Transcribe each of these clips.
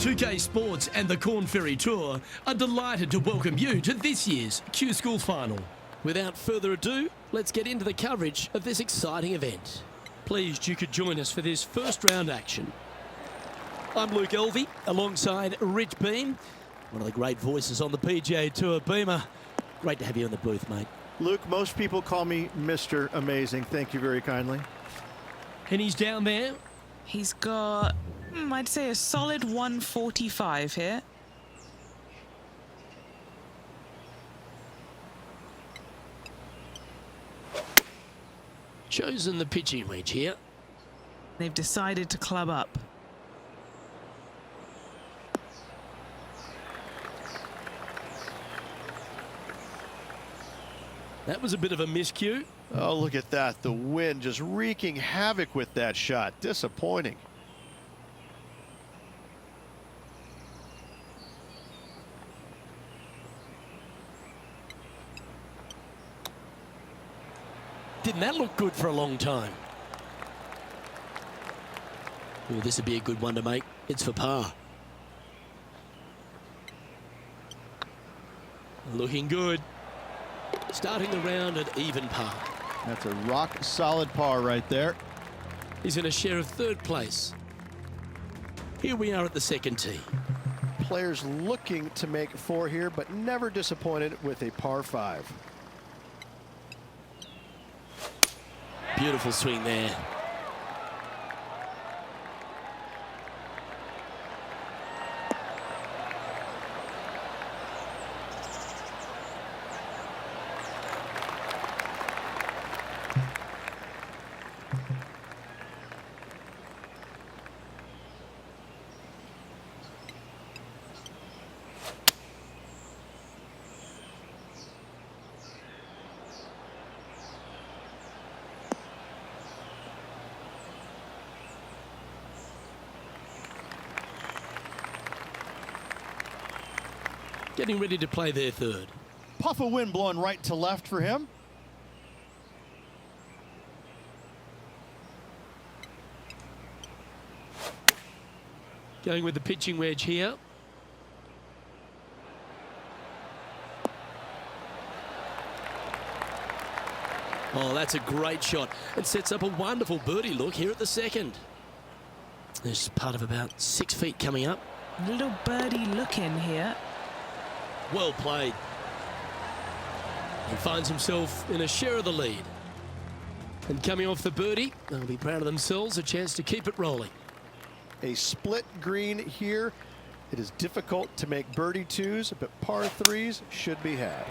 2K Sports and the Corn Ferry Tour are delighted to welcome you to this year's Q School Final. Without further ado, let's get into the coverage of this exciting event. Pleased you could join us for this first round action. I'm Luke Elvey, alongside Rich Beam, one of the great voices on the PGA Tour. Beamer, great to have you in the booth, mate. Luke, most people call me Mr. Amazing. Thank you very kindly. And he's down there. He's got, I'd say, a solid 145 here. Chosen the pitching wedge here. They've decided to club up. That was a bit of a miscue. Oh, look at that. The wind just wreaking havoc with that shot. Disappointing. Didn't that look good for a long time? Oh, this would be a good one to make. It's for par. Looking good. Starting the round at even par. That's a rock-solid par right there. He's in a share of third place. Here we are at the second tee. Players looking to make four here, but never disappointed with a par 5. Beautiful swing there. Getting ready to play their third. Puff of wind blowing right to left for him. Going with the pitching wedge here. Oh, that's a great shot. It sets up a wonderful birdie look here at the second. There's part of about 6 feet coming up. Little birdie look in here. Well played. He finds himself in a share of the lead. And coming off the birdie, they'll be proud of themselves, a chance to keep it rolling. A split green here. It is difficult to make birdie 2s, but par 3s should be had.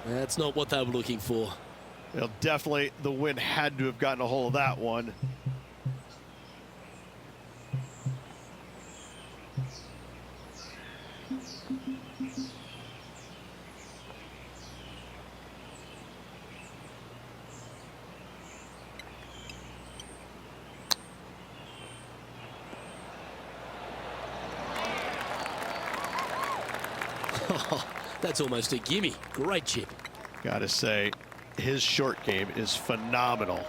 That's not what they were looking for. Well, definitely the wind had to have gotten a hold of that one. Oh, that's almost a gimme. Great chip. Gotta say, his short game is phenomenal.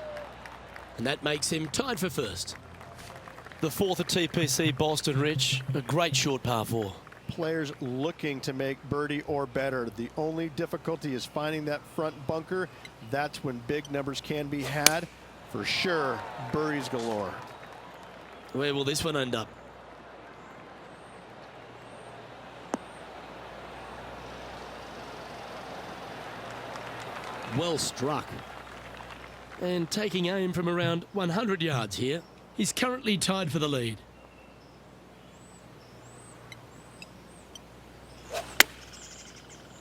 And that makes him tied for first. The fourth at TPC Boston, Rich. A great short par 4. Players looking to make birdie or better. The only difficulty is finding that front bunker. That's when big numbers can be had. For sure, birdies galore. Where will this one end up? Well struck. And taking aim from around 100 yards here. He's currently tied for the lead.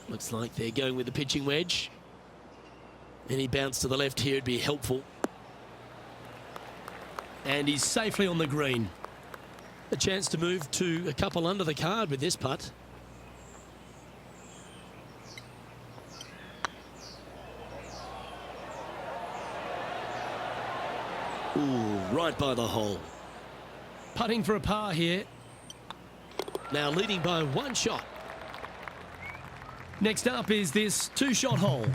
Looks like they're going with the pitching wedge. Any bounce to the left here would be helpful. And he's safely on the green. A chance to move to a couple under the card with this putt. Ooh, right by the hole. Putting for a par here. Now leading by 1 shot. Next up is this 2-shot hole.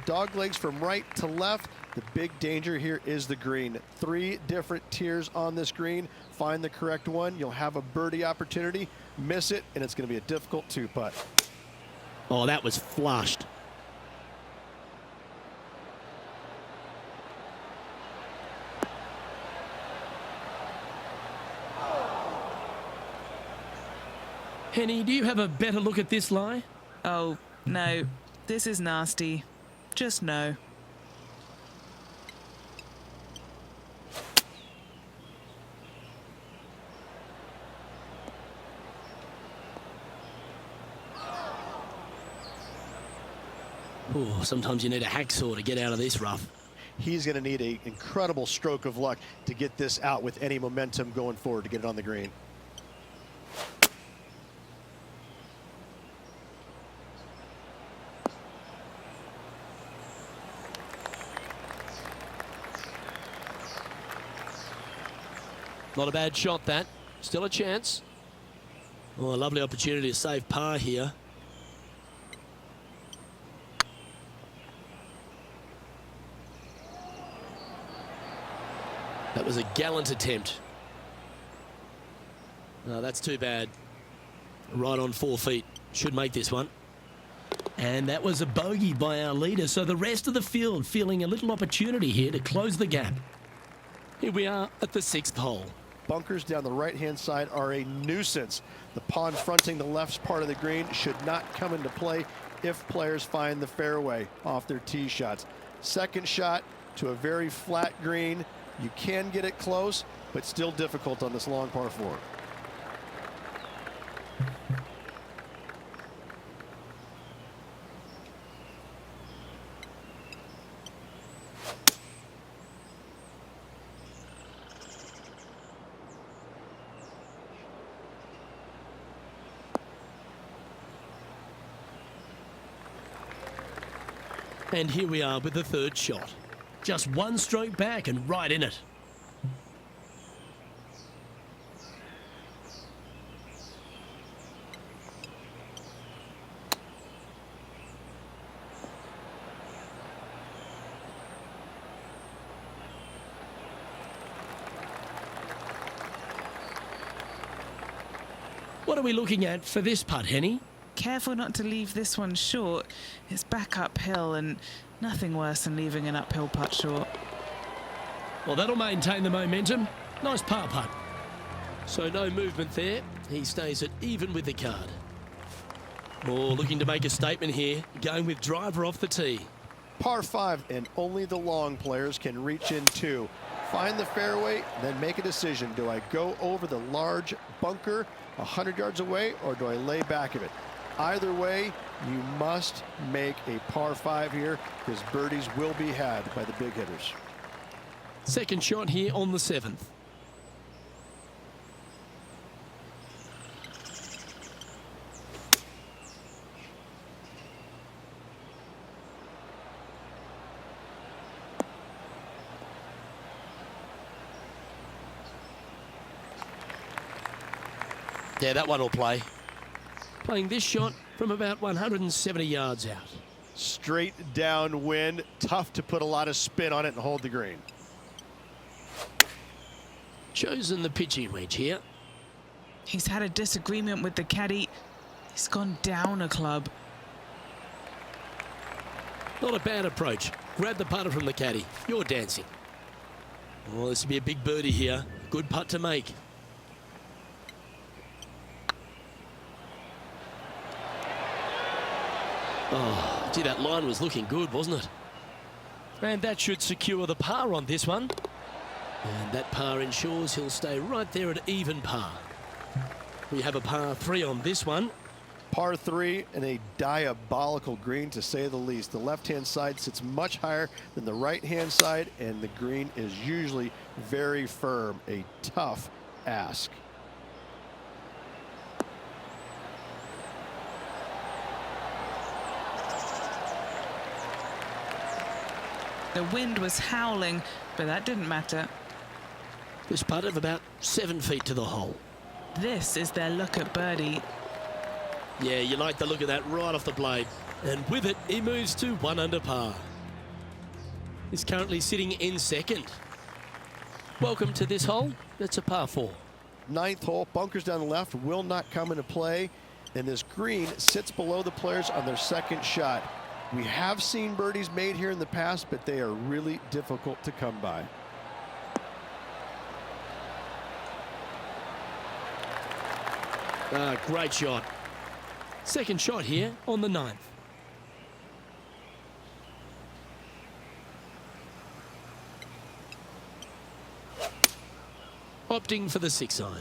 dog legs from right to left. The big danger here is the green. 3 different tiers on this green. Find the correct one. You'll have a birdie opportunity. Miss it, and it's going to be a difficult 2-putt. Oh, that was flushed. Henny, do you have a better look at this lie? Oh, no. This is nasty. Just no. Oh, sometimes you need a hacksaw to get out of this rough. He's going to need an incredible stroke of luck to get this out with any momentum going forward to get it on the green. Not a bad shot, that. Still a chance. Oh, a lovely opportunity to save par here. That was a gallant attempt. No, that's too bad. Right on 4 feet. Should make this one. And that was a bogey by our leader, so the rest of the field feeling a little opportunity here to close the gap. Here we are at the 6th hole. Bunkers down the right-hand side are a nuisance. The pond fronting the left part of the green should not come into play if players find the fairway off their tee shots. Second shot to a very flat green. You can get it close, but still difficult on this long par 4. And here we are with the 3rd shot. Just 1 stroke back and right in it. What are we looking at for this putt, Henny? Careful not to leave this one short. It's back uphill and nothing worse than leaving an uphill putt short. Well, that'll maintain the momentum. Nice par putt. So no movement there. He stays at even with the card. More looking to make a statement here, going with driver off the tee. Par 5, and only the long players can reach in 2. Find the fairway, then make a decision. Do I go over the large bunker 100 yards away, or do I lay back of it? Either way, you must make a par 5 here, because birdies will be had by the big hitters. Second shot here on the 7th. Yeah, that one will play. Playing this shot from about 170 yards out. Straight downwind, tough to put a lot of spin on it and hold the green. Chosen the pitching wedge here. He's had a disagreement with the caddy. He's gone down a club. Not a bad approach. Grab the putter from the caddy. You're dancing. Well, this will be a big birdie here. Good putt to make. Oh, gee, that line was looking good, wasn't it? And that should secure the par on this one. And that par ensures he'll stay right there at even par. We have a par 3 on this one. Par 3 and a diabolical green, to say the least. The left-hand side sits much higher than the right-hand side, and the green is usually very firm. A tough ask. The wind was howling, but that didn't matter. This putt of about 7 feet to the hole. This is their look at birdie. Yeah, you like the look of that right off the blade. And with it, he moves to 1 under par. is currently sitting in second. Welcome to this hole. That's a par 4. Ninth hole, bunkers down the left will not come into play, and this green sits below the players on their second shot. We have seen birdies made here in the past, but they are really difficult to come by. Great shot. Second shot here on the 9th. Opting for the 6 iron.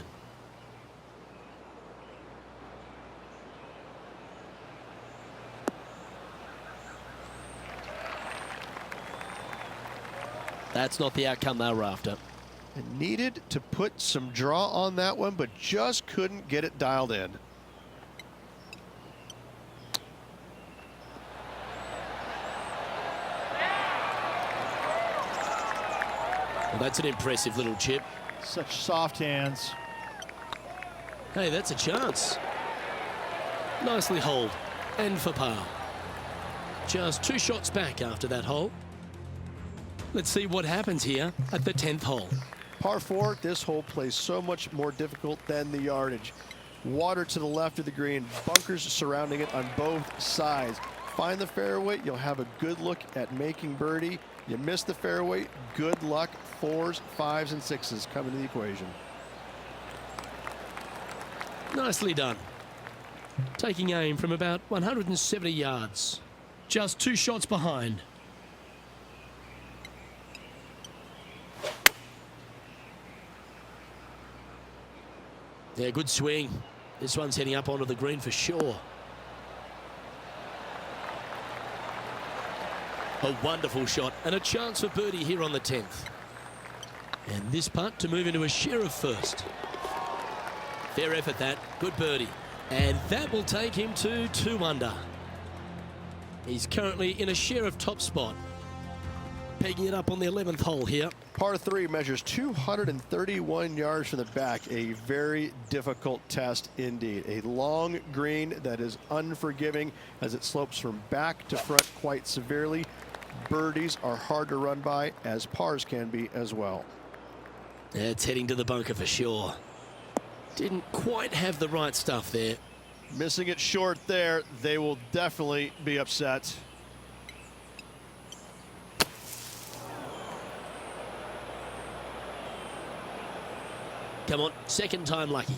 That's not the outcome they were after. And needed to put some draw on that one, but just couldn't get it dialed in. Well, that's an impressive little chip. Such soft hands. Hey, that's a chance. Nicely holed and for par. Just 2 shots back after that hole. Let's see what happens here at the 10th hole. Par 4, this hole plays so much more difficult than the yardage. Water to the left of the green, bunkers surrounding it on both sides. Find the fairway, you'll have a good look at making birdie. You miss the fairway, good luck. 4s, 5s, and 6s come into the equation. Nicely done. Taking aim from about 170 yards. Just 2 shots behind. Yeah, good swing. This one's heading up onto the green for sure. A wonderful shot and a chance for birdie here on the 10th. And this putt to move into a share of first. Fair effort that. Good birdie. And that will take him to 2 under. He's currently in a share of top spot. Pegging it up on the 11th hole here. Par 3 measures 231 yards from the back. A very difficult test indeed. A long green that is unforgiving as it slopes from back to front quite severely. Birdies are hard to run by, as pars can be as well. Yeah, it's heading to the bunker for sure. Didn't quite have the right stuff there. Missing it short there, they will definitely be upset. Come on, second time lucky.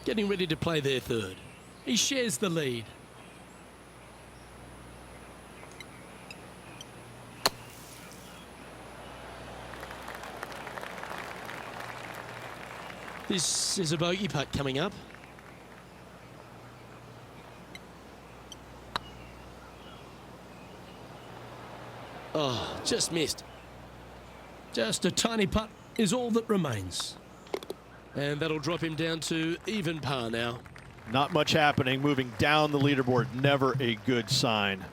Getting ready to play their third. He shares the lead. This is a bogey putt coming up. Oh, just missed. Just a tiny putt is all that remains. And that'll drop him down to even par now. Not much happening. Moving down the leaderboard, never a good sign.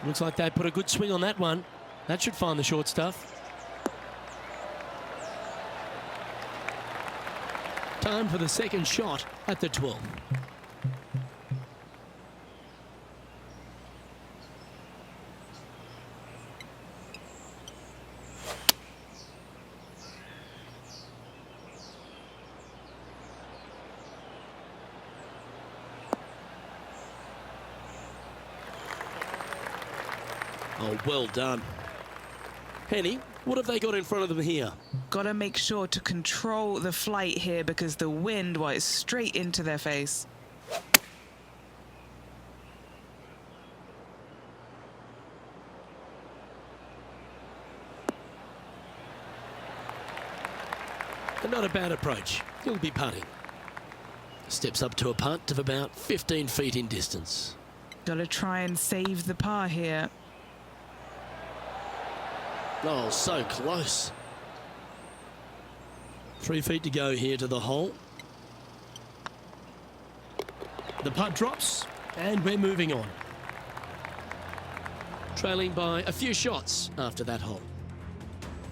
Looks like they put a good swing on that one. That should find the short stuff. Time for the second shot at the 12th. Oh, well done. Penny, what have they got in front of them here? Got to make sure to control the flight here because the wind, well, is straight into their face. And not a bad approach. He'll be putting. Steps up to a putt of about 15 feet in distance. Got to try and save the par here. Oh, so close. 3 feet to go here to the hole. The putt drops, and we're moving on. Trailing by a few shots after that hole.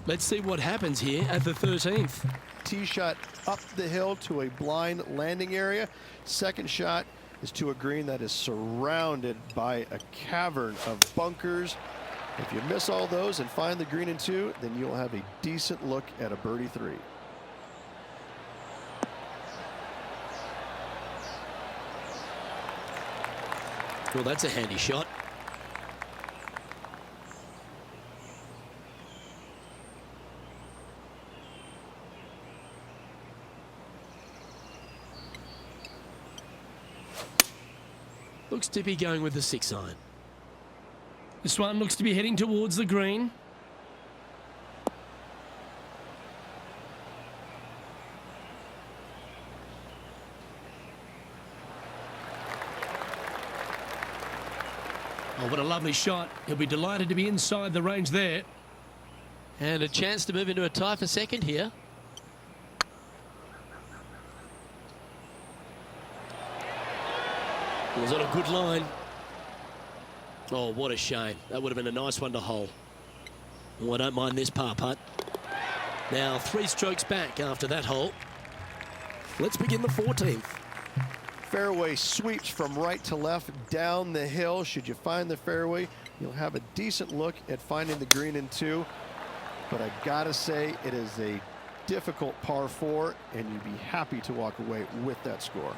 Let's see what happens here at the 13th. tee shot up the hill to a blind landing area. Second shot is to a green that is surrounded by a cavern of bunkers. If you miss all those and find the green in 2, then you'll have a decent look at a birdie 3. Well, that's a handy shot. Looks to be going with the 6-iron. This one looks to be heading towards the green. Oh, what a lovely shot. He'll be delighted to be inside the range there. And a chance to move into a tie for second here. It was on a good line. Oh, what a shame. That would have been a nice one to hole. Oh, I don't mind this par putt. Now 3 strokes back after that hole. Let's begin the 14th. Fairway sweeps from right to left down the hill. Should you find the fairway, you'll have a decent look at finding the green in 2. But I gotta say, it is a difficult par 4, and you'd be happy to walk away with that score.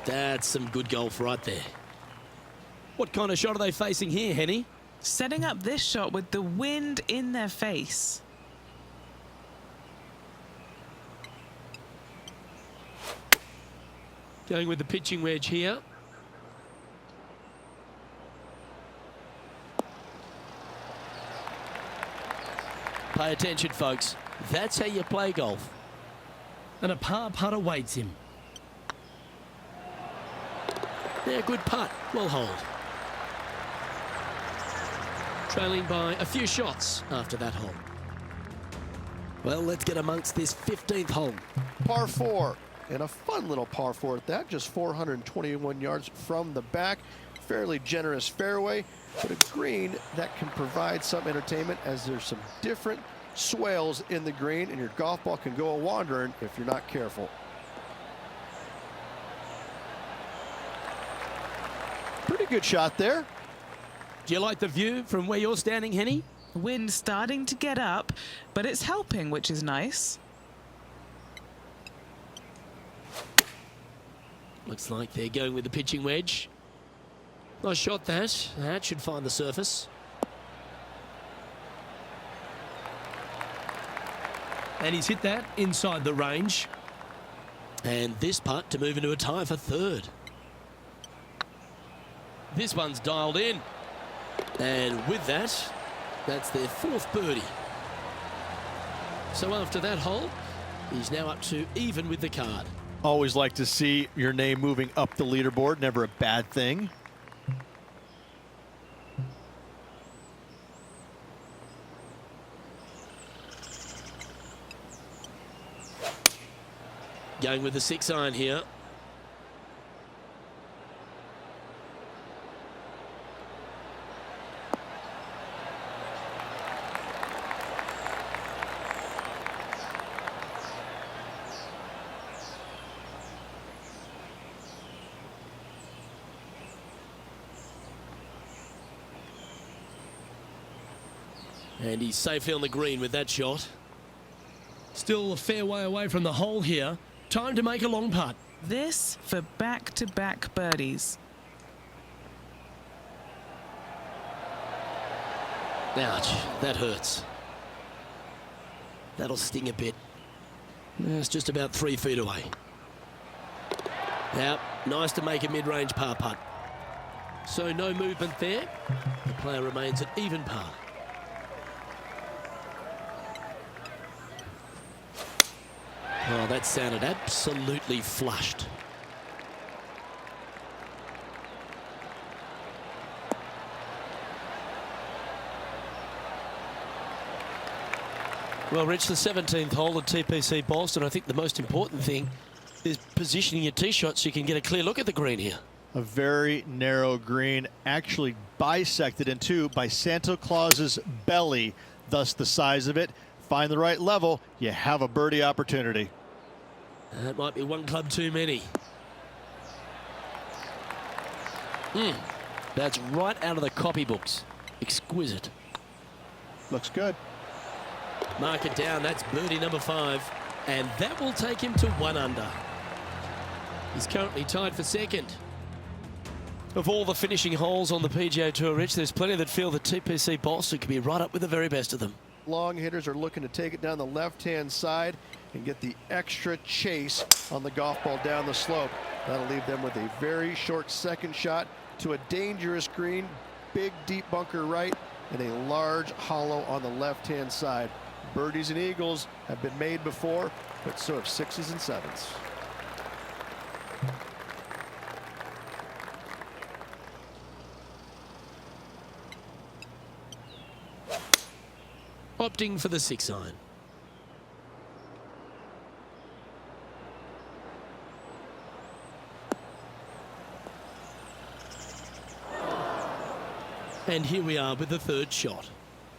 That's some good golf right there. What kind of shot are they facing here, Henny? Setting up this shot with the wind in their face. Going with the pitching wedge here. Pay attention, folks. That's how you play golf. And a par putt awaits him. Yeah, good putt. Well holed. Trailing by a few shots after that hole. Well, let's get amongst this 15th hole. Par 4, and a fun little par 4 at that, just 421 yards from the back. Fairly generous fairway, but a green that can provide some entertainment as there's some different swales in the green, and your golf ball can go a-wandering if you're not careful. Pretty good shot there. Do you like the view from where you're standing, Henny? Wind starting to get up, but it's helping, which is nice. Looks like they're going with the pitching wedge. Nice shot that. That should find the surface. And he's hit that inside the range. And this putt to move into a tie for 3rd. This one's dialed in. And with that, that's their 4th birdie. So after that hole, he's now up to even with the card. Always like to see your name moving up the leaderboard. Never a bad thing. Going with the 6-iron here. And he's safely on the green with that shot. Still a fair way away from the hole here. Time to make a long putt. This for back-to-back birdies. Ouch, that hurts. That'll sting a bit. It's just about 3 feet away. Now, nice to make a mid-range par putt. So no movement there. The player remains at even par. Oh, that sounded absolutely flushed. Well, Rich, the 17th hole at TPC Boston, I think the most important thing is positioning your tee shot so you can get a clear look at the green here. A very narrow green, actually bisected in two by Santa Claus's belly, thus the size of it. Find the right level, you have a birdie opportunity. That might be one club too many. That's right out of the copybooks. Exquisite. Looks good. Mark it down. That's birdie number 5. And that will take him to 1 under. He's currently tied for second. Of all the finishing holes on the PGA Tour, Rich, there's plenty that feel that TPC Boston could be right up with the very best of them. Long hitters are looking to take it down the left-hand side and get the extra chase on the golf ball down the slope. That'll leave them with a very short second shot to a dangerous green, big deep bunker right, and a large hollow on the left-hand side. Birdies and eagles have been made before, but so have 6s and 7s. Opting for the 6-iron. And here we are with the 3rd shot.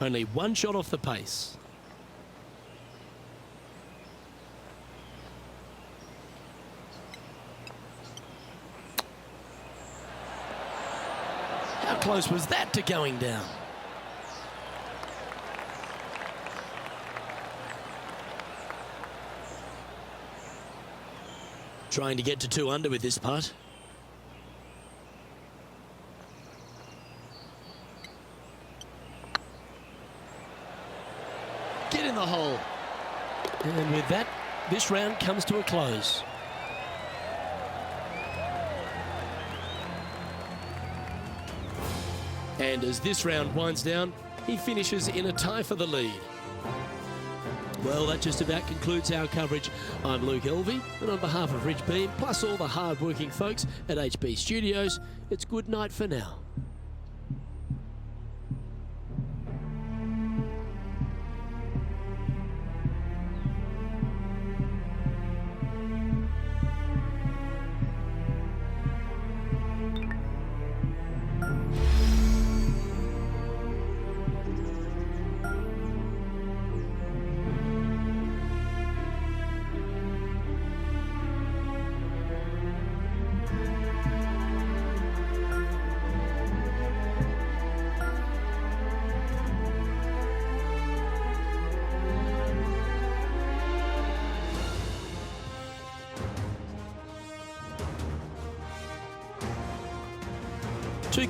Only 1 shot off the pace. How close was that to going down? Trying to get to 2 under with this putt. Get in the hole. And with that, this round comes to a close. And as this round winds down, he finishes in a tie for the lead. Well, that just about concludes our coverage. I'm Luke Elvey, and on behalf of Rich Beam, plus all the hard-working folks at HB Studios, it's good night for now.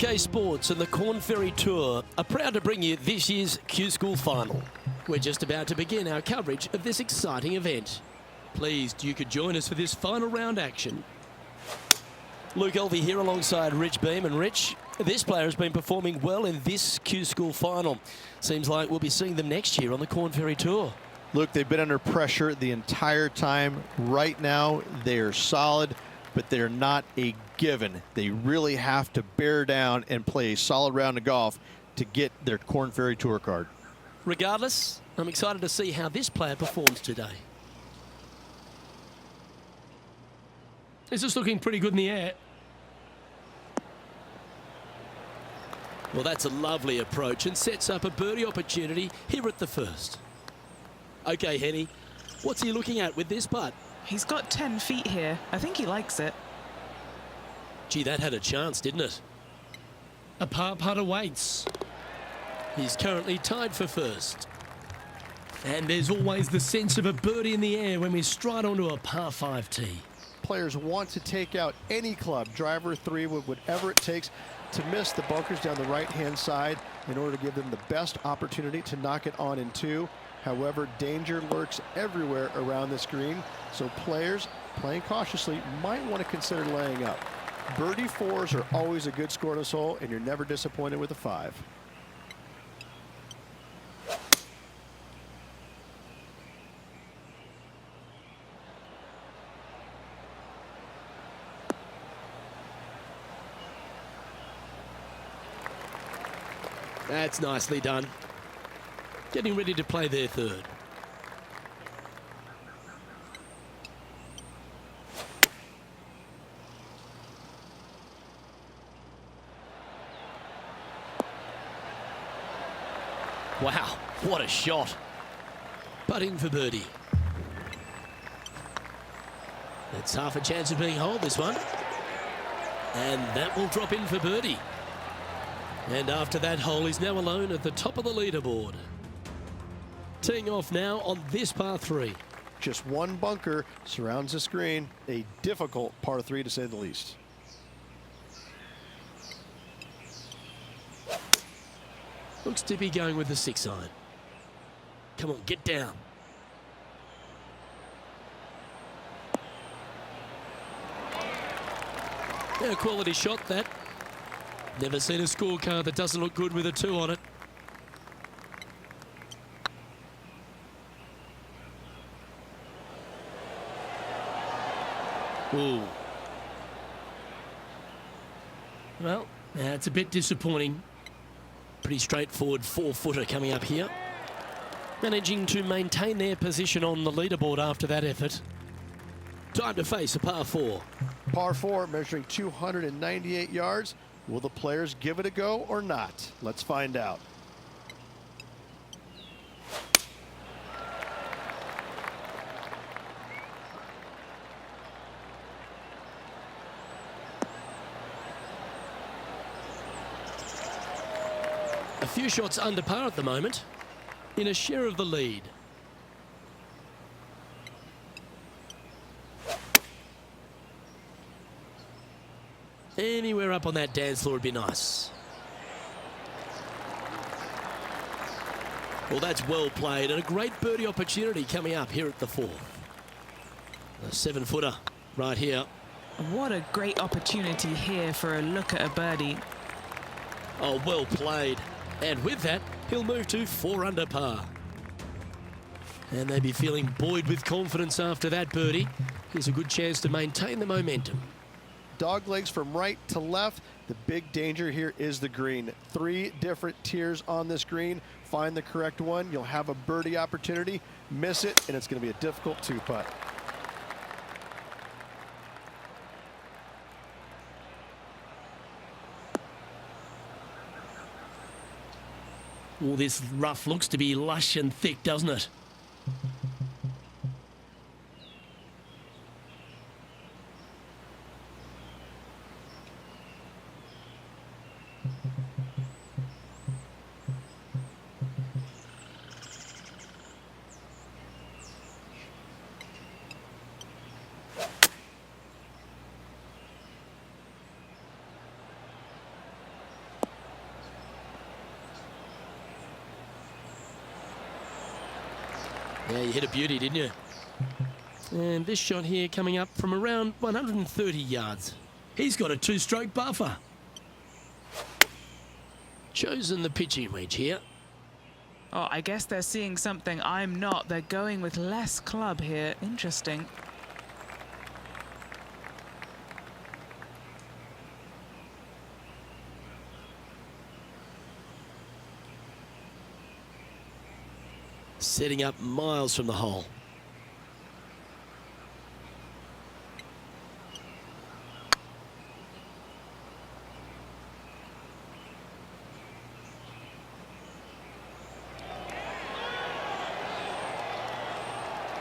PGA Sports and the Corn Ferry Tour are proud to bring you this year's Q School Final. We're just about to begin our coverage of this exciting event. Pleased you could join us for this final round action. Luke Elvey here alongside Rich Beam. And Rich, this player has been performing well in this Q School Final. Seems like we'll be seeing them next year on the Corn Ferry Tour. Look, they've been under pressure the entire time. Right now, they are solid, but they're not a given. They really have to bear down and play a solid round of golf to get their Corn Ferry Tour card. Regardless, I'm excited to see how this player performs today. This is looking pretty good in the air. Well, that's a lovely approach and sets up a birdie opportunity here at the first. Okay, Henny, what's he looking at with this putt? He's got 10 feet here. I think he likes it. Gee, that had a chance, didn't it? A par putt awaits. He's currently tied for first. And there's always the sense of a birdie in the air when we stride onto a par 5 tee. Players want to take out any club, driver, 3 wood, whatever it takes to miss the bunkers down the right-hand side in order to give them the best opportunity to knock it on in 2. However, danger lurks everywhere around this green, so players playing cautiously might want to consider laying up. Birdie 4s are always a good score to this hole, and you're never disappointed with a 5. That's nicely done. Getting ready to play their third. Wow, what a shot. Putting for birdie. That's half a chance of being holed, this one. And that will drop in for birdie. And after that hole, he's now alone at the top of the leaderboard. Teeing off now on this par 3. Just one bunker surrounds the screen. A difficult par 3 to say the least. Looks to be going with the 6-iron. Come on, get down. A quality shot, that. Never seen a scorecard that doesn't look good with a 2 on it. Ooh. Well, that's a bit disappointing. Pretty straightforward 4-footer coming up here. Managing to maintain their position on the leaderboard after that effort. Time to face a par 4. Par 4 measuring 298 yards. Will the players give it a go or not? Let's find out. A few shots under par at the moment, in a share of the lead. Anywhere up on that dance floor would be nice. Well, that's well played, and a great birdie opportunity coming up here at the 4th. A 7-footer right here. What a great opportunity here for a look at a birdie. Oh, well played. And with that, he'll move to 4 under par. And they'd be feeling buoyed with confidence after that birdie. Here's a good chance to maintain the momentum. Dog legs from right to left. The big danger here is the green. 3 different tiers on this green. Find the correct one. You'll have a birdie opportunity. Miss it, and it's going to be a difficult 2-putt. Well, this rough looks to be lush and thick, doesn't it? Yeah, you hit a beauty, didn't you? And this shot here coming up from around 130 yards. He's got a 2-stroke buffer. Chosen the pitching wedge here. Oh, I guess they're seeing something I'm not. They're going with less club here. Interesting. Setting up miles from the hole.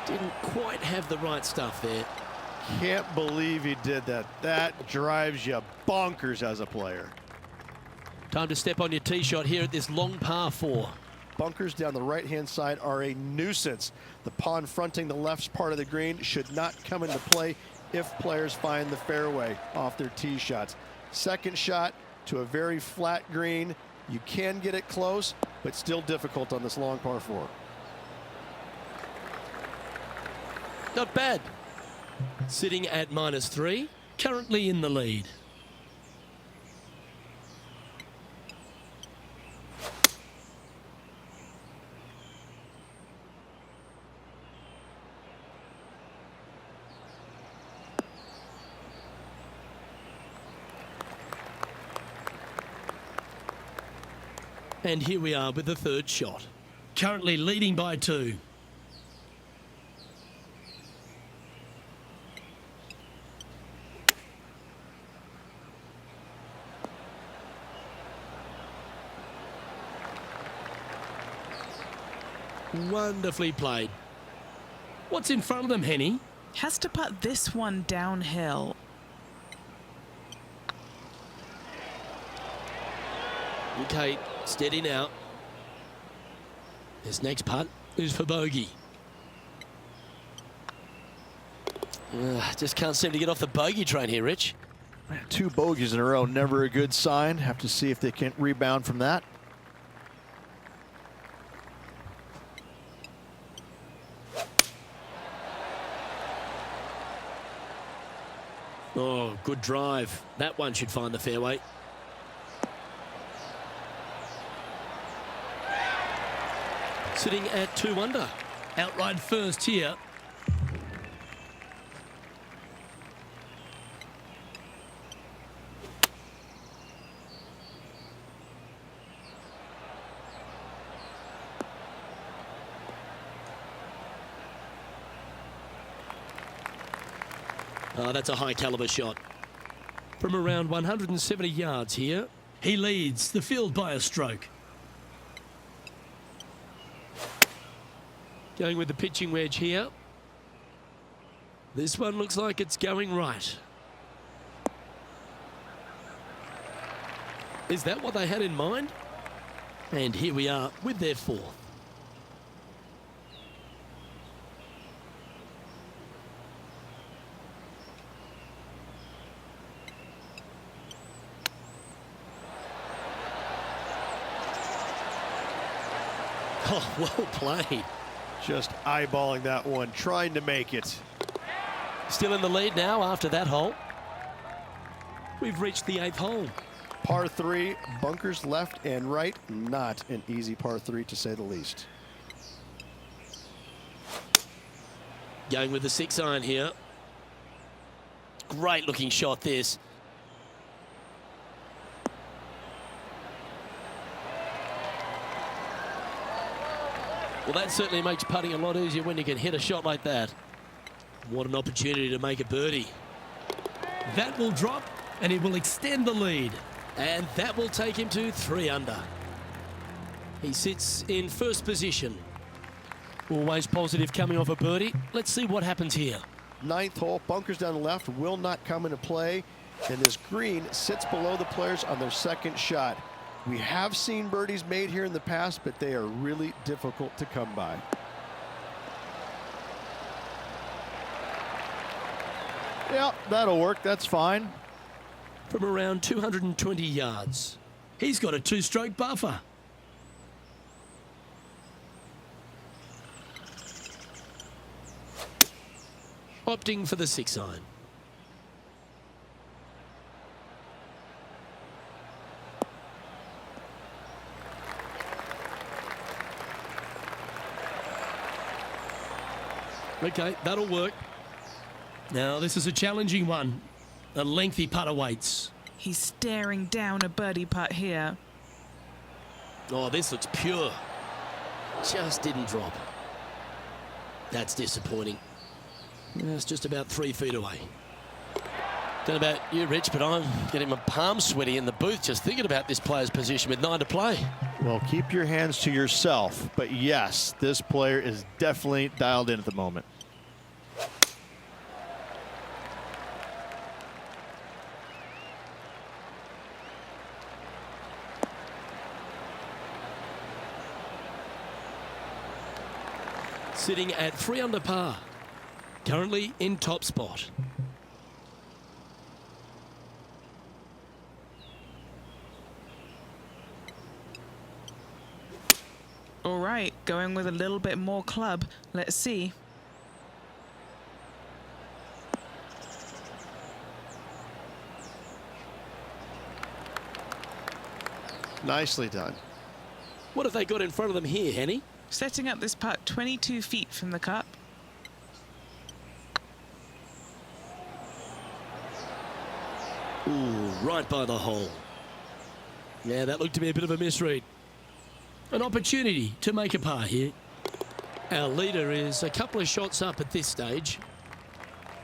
Didn't quite have the right stuff there. Can't believe he did that. That drives you bonkers as a player. Time to step on your tee shot here at this long par 4. Bunkers down the right-hand side are a nuisance. The pond fronting the left part of the green should not come into play if players find the fairway off their tee shots. Second shot to a very flat green. You can get it close, but still difficult on this long par 4. Not bad. Sitting at -3, currently in the lead. And here we are with the third shot. Currently leading by 2. Wonderfully played. What's in front of them, Henny? Has to putt this one downhill. Okay, steady now. This next putt is for bogey. Just can't seem to get off the bogey train here, Rich. 2 bogeys in a row, never a good sign. Have to see if they can rebound from that. Oh, good drive. That one should find the fairway. Sitting at 2 under. Outright first here. Oh, that's a high caliber shot. From around 170 yards here. He leads the field by a stroke. Going with the pitching wedge here. This one looks like it's going right. Is that what they had in mind? And here we are with their 4th. Oh, well played. Just eyeballing that one, trying to make it. Still in the lead now after that hole. We've reached the 8th hole. Par 3, bunkers left and right. Not an easy par 3 to say the least. Going with the 6 iron here. Great looking shot this. Well, that certainly makes putting a lot easier when you can hit a shot like that. What an opportunity to make a birdie. That will drop and he will extend the lead. And that will take him to 3 under. He sits in first position. Always positive coming off a birdie. Let's see what happens here. 9th hole, bunkers down the left will not come into play. And this green sits below the players on their 2nd shot. We have seen birdies made here in the past, but they are really difficult to come by. Yeah, that'll work. That's fine. From around 220 yards. He's got a 2-stroke buffer. Opting for the 6 iron. Okay, that'll work. Now this is a challenging one. A lengthy putt awaits. He's staring down a birdie putt here. Oh, this looks pure. Just didn't drop. That's disappointing. It's just about 3 feet away. Don't know about you, Rich, but I'm getting my palms sweaty in the booth just thinking about this player's position with 9 to play. Well, keep your hands to yourself. But yes, this player is definitely dialed in at the moment. Sitting at 3 under par. Currently in top spot. All right, going with a little bit more club. Let's see. Nicely done. What have they got in front of them here, Henny? Setting up this putt 22 feet from the cup. Ooh, right by the hole. Yeah, that looked to be a bit of a misread. An opportunity to make a par here. Our leader is a couple of shots up at this stage.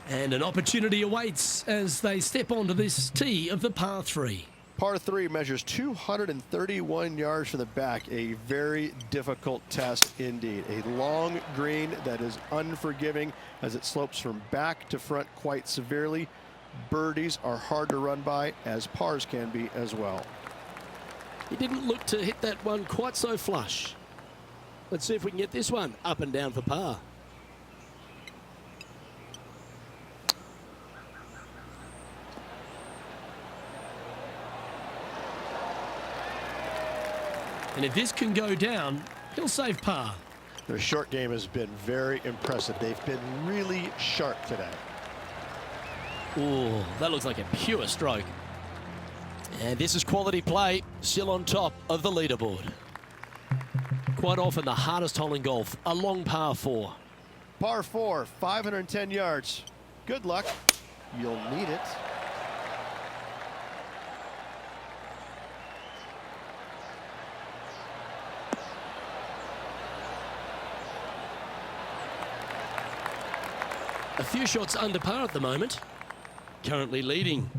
And an opportunity awaits as they step onto this tee of the par 3. Par 3 measures 231 yards from the back. A very difficult test indeed. A long green that is unforgiving as it slopes from back to front quite severely. Birdies are hard to run by, as pars can be as well. He didn't look to hit that one quite so flush. Let's see if we can get this one up and down for par. And if this can go down, he'll save par. Their short game has been very impressive. They've been really sharp today. Oh, that looks like a pure stroke. And this is quality play, still on top of the leaderboard. Quite often the hardest hole in golf, a long par 4. Par 4, 510 yards. Good luck. You'll need it. A few shots under par at the moment. Currently leading.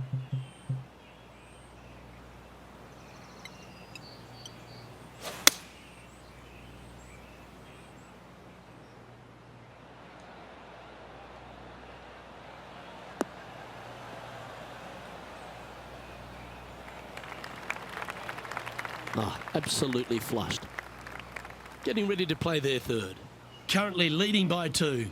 Ah, absolutely flushed. Getting ready to play their third. Currently leading by 2.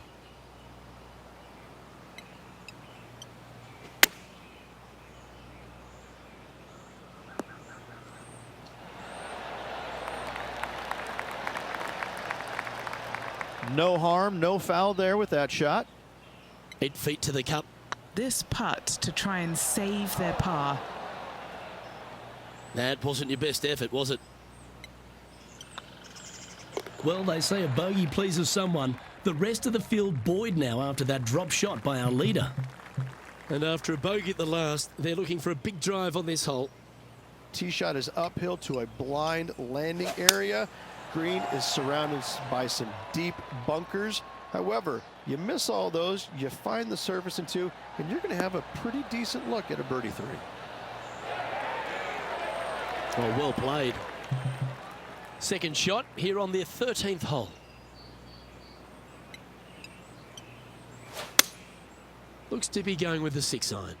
No harm, no foul there with that shot. 8 feet to the cup. This putt to try and save their par. That wasn't your best effort, was it? Well, they say a bogey pleases someone. The rest of the field buoyed now after that drop shot by our leader. And after a bogey at the last, they're looking for a big drive on this hole. Tee shot is uphill to a blind landing area. Green is surrounded by some deep bunkers. However, you miss all those, you find the surface in 2, and you're going to have a pretty decent look at a birdie 3. Oh, well played. Second shot here on their 13th hole. Looks to be going with the 6-iron.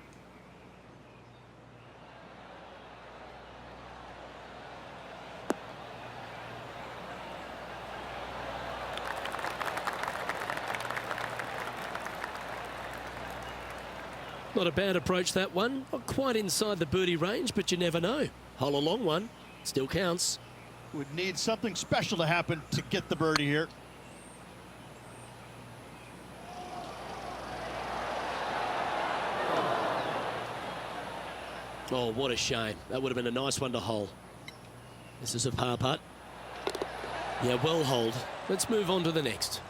Not a bad approach, that one. Not quite inside the birdie range, but you never know. Hole a long one. Still counts. Would need something special to happen to get the birdie here. Oh, what a shame. That would have been a nice one to hole. This is a par putt. Yeah, well holed. Let's move on to the next.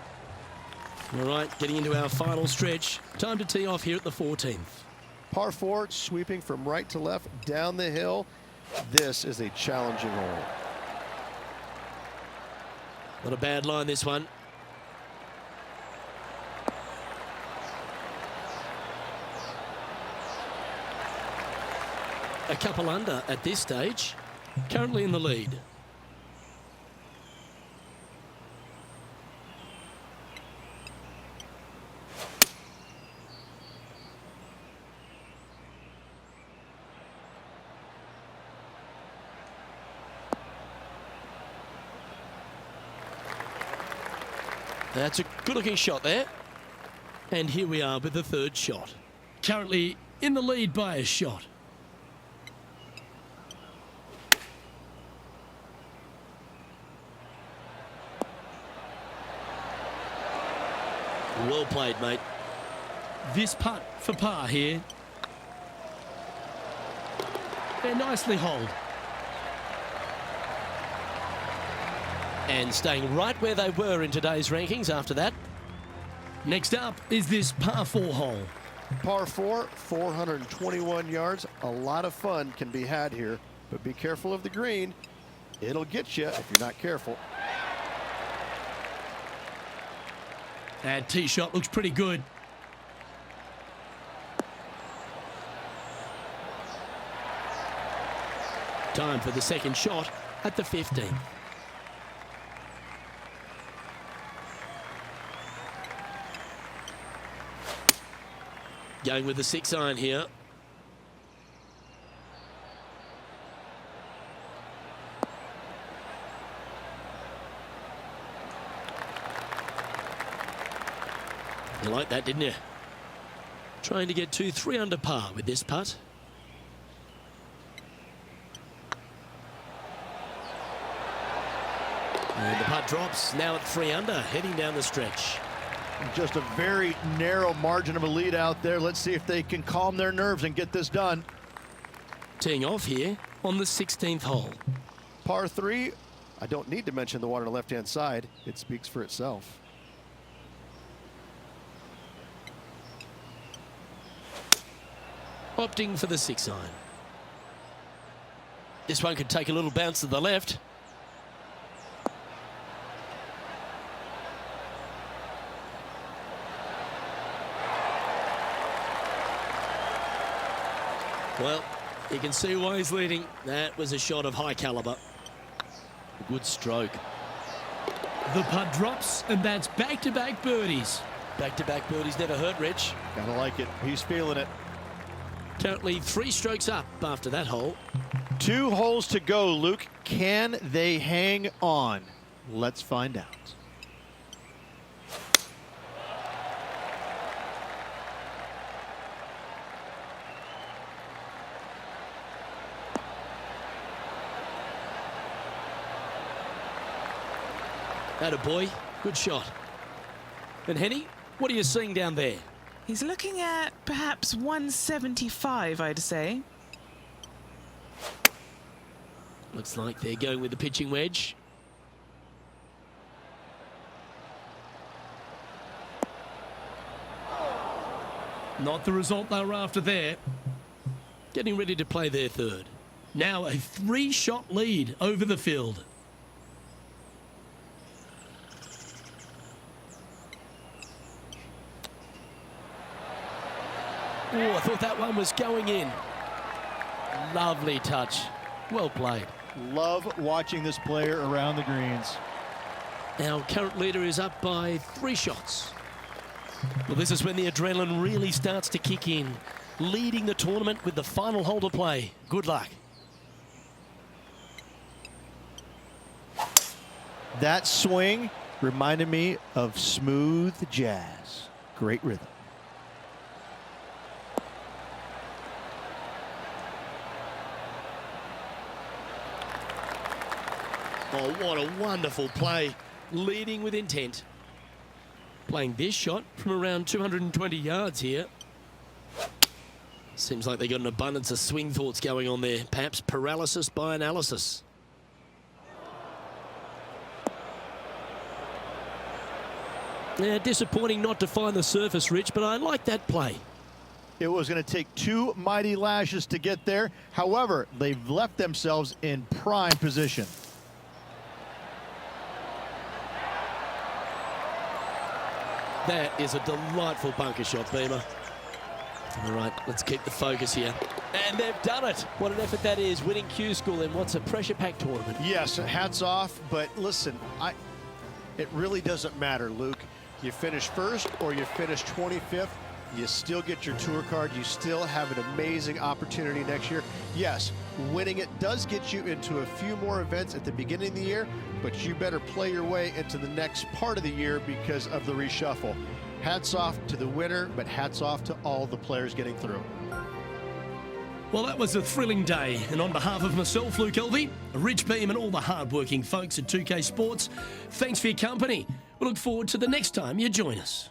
All right, getting into our final stretch. Time to tee off here at the 14th. Par 4, sweeping from right to left down the hill. This is a challenging hole. Not a bad line, this one. A couple under at this stage. Currently in the lead. That's a good-looking shot there. And here we are with the third shot. Currently in the lead by a shot. Well played, mate. This putt for par here. They're nicely holed. And staying right where they were in today's rankings after that. Next up is this par 4 hole. Par 4, 421 yards. A lot of fun can be had here, but be careful of the green. It'll get you if you're not careful. That tee shot looks pretty good. Time for the second shot at the 15th. Going with the 6-iron here. You liked that, didn't you? Trying to get 2-3 under par with this putt. And the putt drops, now at 3 under, heading down the stretch. Just a very narrow margin of a lead out there. Let's see if they can calm their nerves and get this done. Teeing off here on the 16th hole. Par 3, I don't need to mention the one on the left-hand side. It speaks for itself. Opting for the 6-iron. This one could take a little bounce to the left. Well, you can see why he's leading. That was a shot of high caliber. A good stroke. The putt drops, and that's back-to-back birdies. Back-to-back birdies never hurt, Rich. Gotta like it. He's feeling it. Currently 3 strokes up after that hole. 2 holes to go, Luke. Can they hang on? Let's find out. Atta boy, good shot. And Henny, what are you seeing down there? He's looking at perhaps 175, I'd say. Looks like they're going with the pitching wedge. Not the result they were after there. Getting ready to play their third. Now a 3-shot lead over the field. Oh, I thought that one was going in. Lovely touch. Well played. Love watching this player around the greens. Our current leader is up by 3 shots. Well, this is when the adrenaline really starts to kick in. Leading the tournament with the final hole to play. Good luck. That swing reminded me of smooth jazz. Great rhythm. Oh, what a wonderful play. Leading with intent. Playing this shot from around 220 yards here. Seems like they got an abundance of swing thoughts going on there. Perhaps paralysis by analysis. Yeah, disappointing not to find the surface, Rich, but I like that play. It was going to take 2 mighty lashes to get there. However, they've left themselves in prime position. That is a delightful bunker shot, Beamer. All right, let's keep the focus here. And they've done it. What an effort that is, winning Q School in what's a pressure-packed tournament. Yes, hats off, but listen, it really doesn't matter, Luke. You finish first or you finish 25th, you still get your tour card. You still have an amazing opportunity next year. Yes, winning it does get you into a few more events at the beginning of the year, but you better play your way into the next part of the year because of the reshuffle. Hats off to the winner, but hats off to all the players getting through. Well, that was a thrilling day, and on behalf of myself, Luke Elvey, Rich Beam, and all the hard-working folks at 2K Sports, thanks for your company. We look forward to the next time you join us.